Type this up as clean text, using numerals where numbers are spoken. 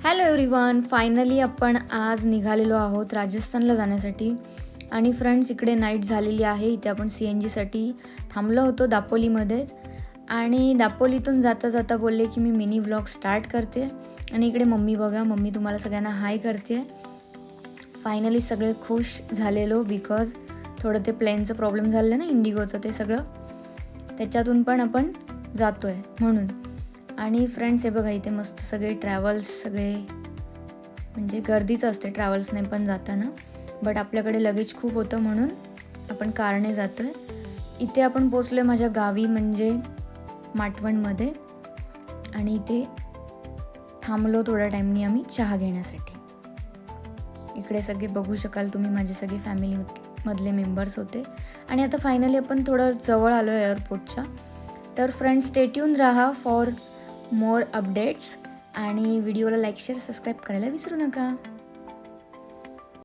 Hello everyone, finally आपण आज निघालेलो आहोत राजस्थानला जाण्यासाठी. आणि फ्रेंड्स, इकडे नाईट झालेली आहे. इथे आपण CNGसाठी थांबलो होतो दापोलीमध्येच. आणि दापोलीतून जाता जाता बोलले की मी मिनी व्लॉग स्टार्ट करते. आणि इकडे मम्मी बघा, मम्मी तुम्हाला सगळ्यांना हाय करते. फायनली सगळे खुश झालेलो बिकॉज थोडं ते प्लेनचं प्रॉब्लेम झालं ना, इंडिगोचं ते सगळं, त्याच्यातून पण आपण जातो आहे म्हणून. आणि फ्रेंड्स, हे बघा इथे मस्त सगळे ट्रॅव्हल्स, सगळे म्हणजे गर्दीच असते ट्रॅव्हल्सने पण जाताना. बट आपल्याकडे लगेज खूप होतं म्हणून आपण कारने जातो आहे. इथे आपण पोचलो आहे माझ्या गावी म्हणजे माटवणमध्ये. आणि इथे थांबलो थोड्या टाईमनी आम्ही चहा घेण्यासाठी. इकडे सगळे बघू शकाल तुम्ही, माझे सगळे फॅमिलीमधले मेंबर्स होते. आणि आता फायनली आपण थोडं जवळ आलो आहे एअरपोर्टच्या. तर फ्रेंड्स, स्टे ट्यून राहा फॉर मोर अपडेट्स. आणि व्हिडिओला लाईक, शेअर, सबस्क्राईब करायला विसरू नका.